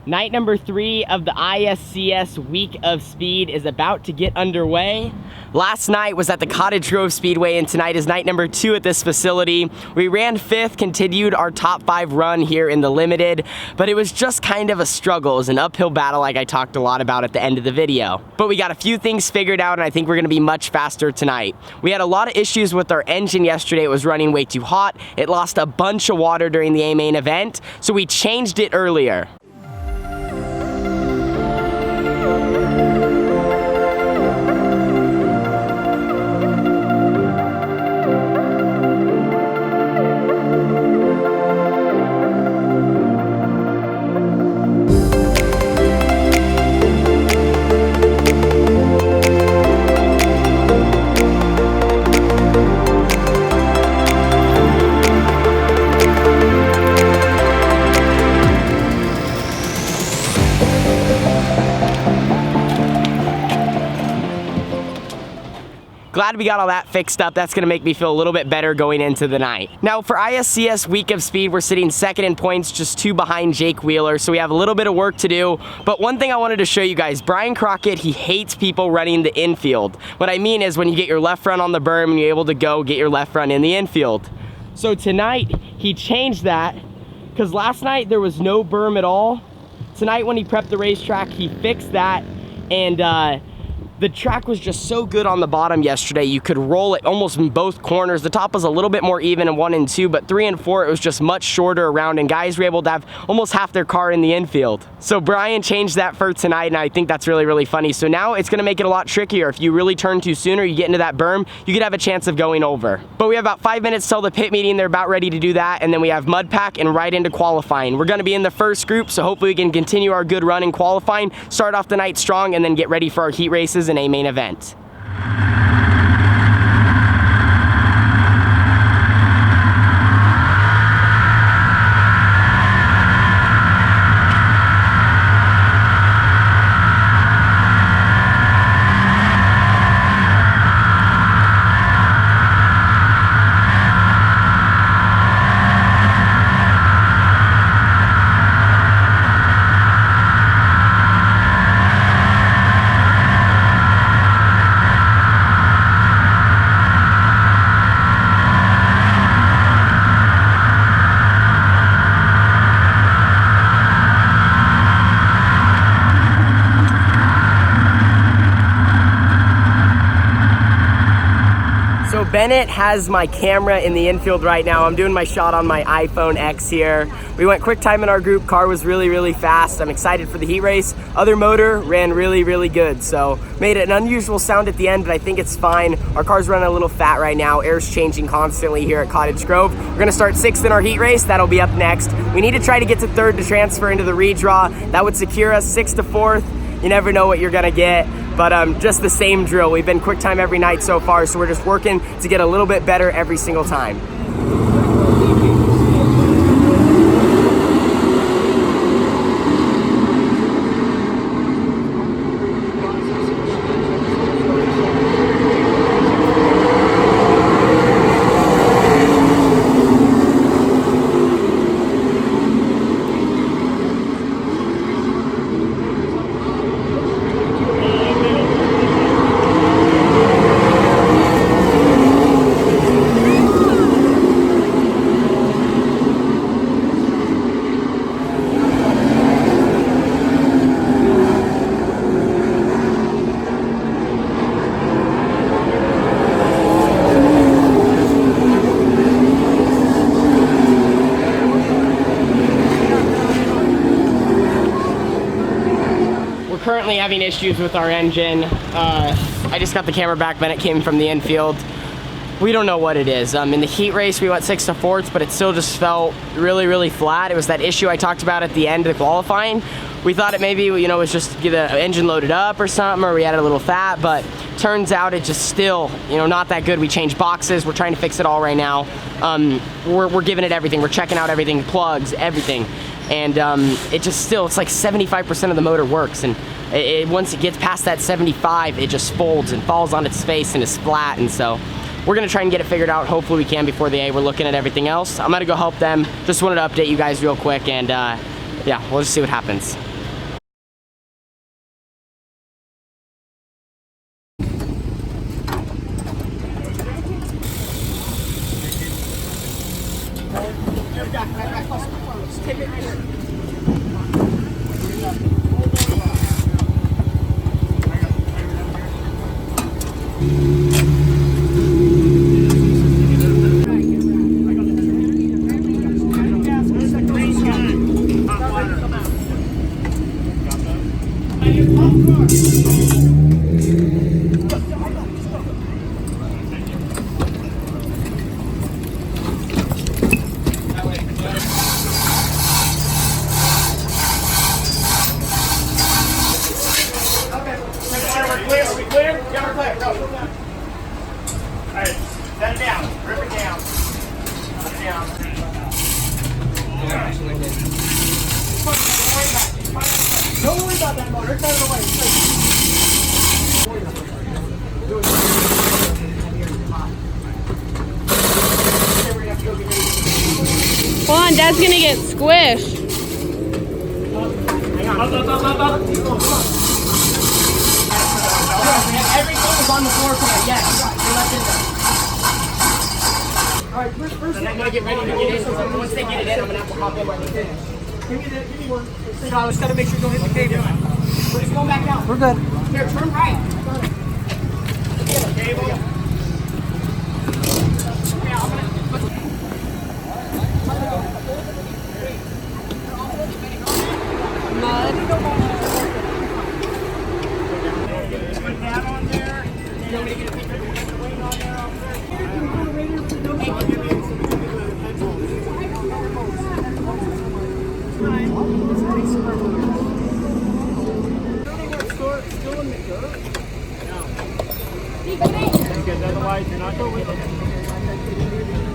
Night number 3 of the ISCS Week of Speed is about to get underway. Last night was at the Cottage Grove Speedway, and tonight is night number 2 at this facility. We ran 5th, continued our top 5 run here in the limited, but it was just kind of a struggle. It was an uphill battle like I talked a lot about at the end of the video. But we got a few things figured out, and I think we're gonna be much faster tonight. We had a lot of issues with our engine yesterday. It was running way too hot. It lost a bunch of water during the A main event, so we changed it earlier. Glad we got all that fixed up. That's gonna make me feel a little bit better going into the night. Now for ISCS Week of Speed, we're sitting 2nd in points, just 2 behind Jake Wheeler, so we have a little bit of work to do. But one thing I wanted to show you guys, Brian Crockett, he hates people running the infield. What I mean is when you get your left front on the berm and you're able to go get your left front in the infield. So tonight, he changed that, because last night there was no berm at all. Tonight when he prepped the racetrack, he fixed that, and the track was just so good on the bottom yesterday. You could roll it almost in both corners. The top was a little bit more even in 1 and 2, but 3 and 4, it was just much shorter around, and guys were able to have almost half their car in the infield. So Brian changed that for tonight, and I think that's really, really funny. So now it's gonna make it a lot trickier. If you really turn too soon or you get into that berm, you could have a chance of going over. But we have about 5 minutes till the pit meeting. They're about ready to do that, and then we have mud pack and right into qualifying. We're gonna be in the first group, so hopefully we can continue our good run in qualifying, start off the night strong, and then get ready for our heat races and a main event. So Bennett has my camera in the infield right now. I'm doing my shot on my iPhone X here. We went quick time in our group. Car was really, really fast. I'm excited for the heat race. Other motor ran really, really good. So made an unusual sound at the end, but I think it's fine. Our car's running a little fat right now. Air's changing constantly here at Cottage Grove. We're gonna start 6th in our heat race. That'll be up next. We need to try to get to 3rd to transfer into the redraw. That would secure us 6th to 4th. You never know what you're gonna get. But just the same drill. We've been quick time every night so far, so we're just working to get a little bit better every single time. Currently having issues with our engine. I just got the camera back. Bennett came from the infield. We don't know what it is. In the heat race, we went 6th to 4th, but it still just felt really, really flat. It was that issue I talked about at the end of the qualifying. We thought it maybe, you know, was just get the engine loaded up or something, or we had a little fat, but turns out it just still, you know, not that good. We changed boxes. We're trying to fix it all right now. We're giving it everything. We're checking out everything, plugs, everything. And it just still, it's like 75% of the motor works, and once it gets past that 75, it just folds and falls on its face and is flat. And so we're gonna try and get it figured out. Hopefully we can before the A. We're looking at everything else. I'm gonna go help them. Just wanted to update you guys real quick, and yeah, we'll just see what happens. Don't worry about that motor. It's out of the way. Hold on, Dad's gonna get squished. Everything is on the floor plan. Yes, you're left in there. All right, first And I'm gonna get ready to get in. Once they get it in, I'm gonna have to hop in when they finish. give me one. No, I just gotta make sure you don't hit the cable. We're just going back down. We're good. Here, turn right. Cable. Because otherwise you're not going to get it.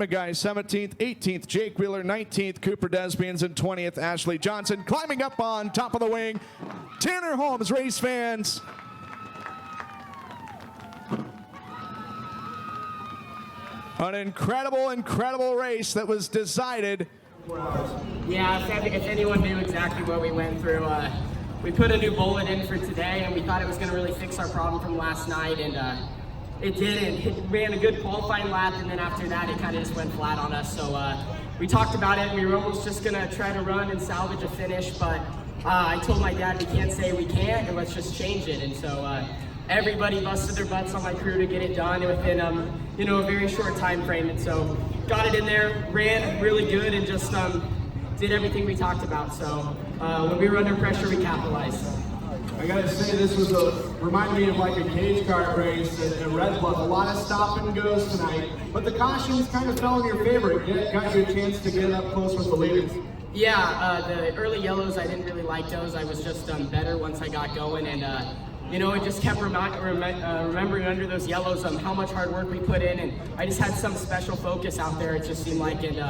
McGuy 17th, 18th, Jake Wheeler 19th, Cooper Desbians in 20th, Ashley Johnson climbing up on top of the wing. Tanner Holmes, race fans. An incredible race that was decided. Yeah, if anyone knew exactly what we went through, we put a new bullet in for today, and we thought it was going to really fix our problem from last night, and it didn't. It ran a good qualifying lap, and then after that, it kind of just went flat on us. So we talked about it. We were almost just going to try to run and salvage a finish, but I told my dad we can't say we can't, and let's just change it. And so everybody busted their butts on my crew to get it done within a very short time frame. And so got it in there, ran really good, and just did everything we talked about. So when we were under pressure, we capitalized. I gotta say, this was reminded me of like a cage kart race at Red Bluff. A lot of stop and goes tonight, but the cautions kind of fell in your favor. It got you a chance to get up close with the leaders. Yeah, the early yellows, I didn't really like those. I was just better once I got going, and it just kept remembering under those yellows how much hard work we put in, and I just had some special focus out there, it just seemed like, and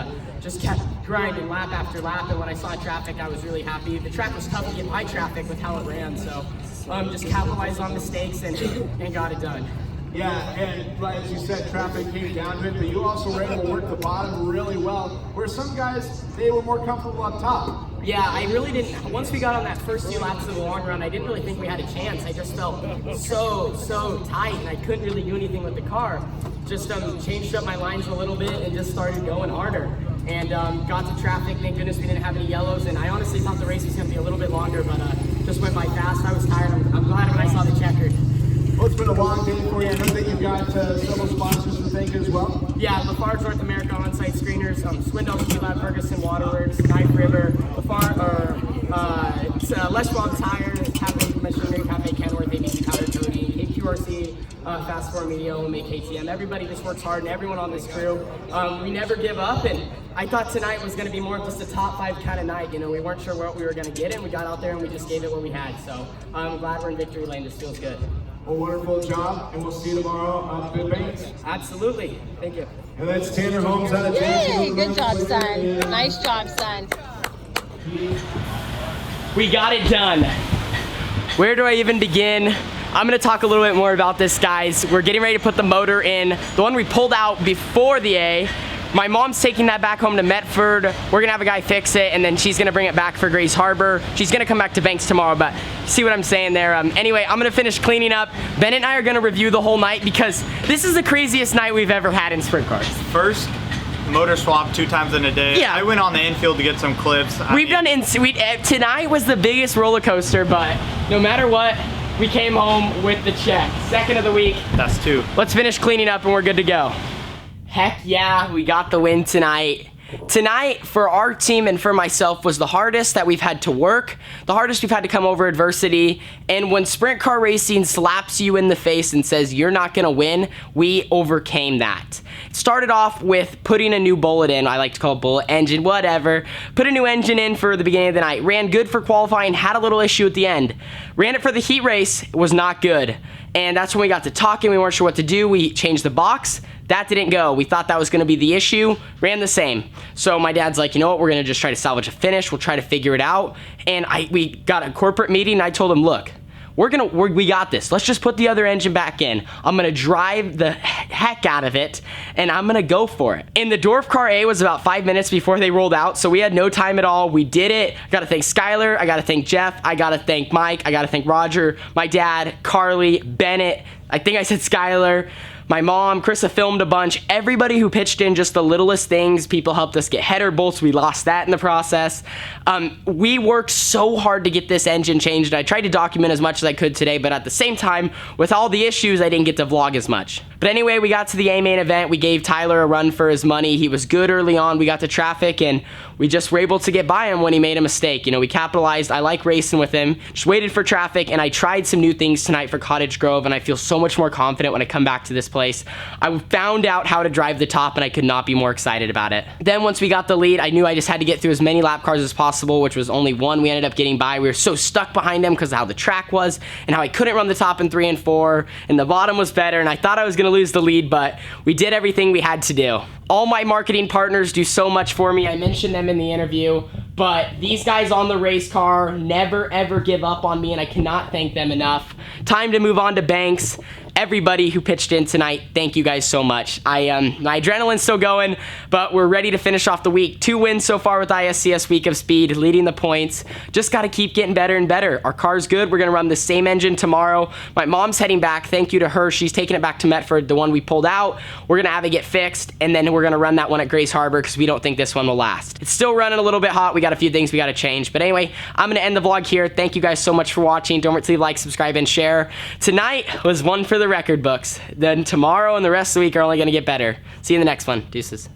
just kept grinding lap after lap. And when I saw traffic, I was really happy. The track was tough to get by traffic with how it ran, so just capitalized on mistakes and got it done. Yeah, and right as you said, traffic came down to it, but you also were able to work the bottom really well, where some guys, they were more comfortable up top. Yeah, I really didn't. Once we got on that first few laps of the long run, I didn't really think we had a chance. I just felt so tight, and I couldn't really do anything with the car. Just changed up my lines a little bit and just started going harder. And got to traffic. Thank goodness we didn't have any yellows. And I honestly thought the race was going to be a little bit longer, but just went by fast. I was tired. I'm glad when I saw the checkered. Well, it's been a long day for you. I know that you've got several sponsors to thank as well. Yeah, Lafarge North America on-site screeners, Swindell Ski Lab, Ferguson Waterworks, Knife River, Les Schwab Tires, Cafe Machinery, Cafe Kenworth, ABC Powder Coating, KQRC, Fast Four Media, OMA, KTM. Everybody just works hard, and everyone on this crew. We never give up, and I thought tonight was going to be more of just a top 5 kind of night. We weren't sure what we were going to get, and we got out there and we just gave it what we had. So I'm glad we're in victory lane. This feels good. A wonderful job, and we'll see you tomorrow on Good Banks. Absolutely. Thank you. And that's Tanner Holmes out of Yay! Good job, son. Nice job, son. We got it done. Where do I even begin? I'm gonna talk a little bit more about this, guys. We're getting ready to put the motor in. The one we pulled out before the A. My mom's taking that back home to Medford. We're gonna have a guy fix it, and then she's gonna bring it back for Grace Harbor. She's gonna come back to Banks tomorrow, but see what I'm saying there. Anyway, I'm gonna finish cleaning up. Bennett and I are gonna review the whole night because this is the craziest night we've ever had in sprint cars. First, motor swap 2 times in a day. Yeah. I went on the infield to get some clips. Tonight was the biggest roller coaster, but no matter what, we came home with the check. Second of the week. That's 2. Let's finish cleaning up and we're good to go. Heck yeah, we got the win tonight. Tonight, for our team and for myself, was the hardest that we've had to work, the hardest we've had to come over adversity, and when sprint car racing slaps you in the face and says you're not gonna win, we overcame that. It started off with putting a new bullet in. I like to call it bullet engine, whatever. Put a new engine in for the beginning of the night. Ran good for qualifying, had a little issue at the end. Ran it for the heat race, was not good. And that's when we got to talking, we weren't sure what to do. We changed the box. That didn't go. We thought that was gonna be the issue. Ran the same. So my dad's like, you know what, we're gonna just try to salvage a finish. We'll try to figure it out. And we got a corporate meeting and I told him, look, we got this. Let's just put the other engine back in. I'm gonna drive the heck out of it and I'm gonna go for it. And the Dwarf Car A was about 5 minutes before they rolled out, so we had no time at all. We did it. I gotta thank Skylar, I gotta thank Jeff, I gotta thank Mike, I gotta thank Roger, my dad, Carly, Bennett, I think I said Skylar, my mom, Krista filmed a bunch. Everybody who pitched in just the littlest things. People helped us get header bolts. We lost that in the process. We worked so hard to get this engine changed. I tried to document as much as I could today, but at the same time, with all the issues, I didn't get to vlog as much. But anyway, we got to the A main event. We gave Tyler a run for his money. He was good early on. We got to traffic, and we just were able to get by him when he made a mistake. We capitalized. I like racing with him. Just waited for traffic, and I tried some new things tonight for Cottage Grove, and I feel so much more confident when I come back to this place. place. I found out how to drive the top and I could not be more excited about it. Then once we got the lead, I knew I just had to get through as many lap cars as possible, which was only one we ended up getting by. We were so stuck behind them because of how the track was and how I couldn't run the top in 3 and 4, and the bottom was better, and I thought I was gonna lose the lead, but we did everything we had to do. All my marketing partners do so much for me. I mentioned them in the interview, but these guys on the race car never ever give up on me, and I cannot thank them enough. Time to move on to Banks. Everybody who pitched in tonight, thank you guys so much. My adrenaline's still going, but we're ready to finish off the week. 2 wins so far with ISCS Week of Speed, leading the points. Just got to keep getting better and better. Our car's good. We're going to run the same engine tomorrow. My mom's heading back. Thank you to her. She's taking it back to Metford, the one we pulled out. We're going to have it get fixed, and then we're going to run that one at Grace Harbor because we don't think this one will last. It's still running a little bit hot. We got a few things we got to change. But anyway, I'm going to end the vlog here. Thank you guys so much for watching. Don't forget to leave a like, subscribe, and share. Tonight was one for the record books. Then tomorrow and the rest of the week are only going to get better. See you in the next one. Deuces.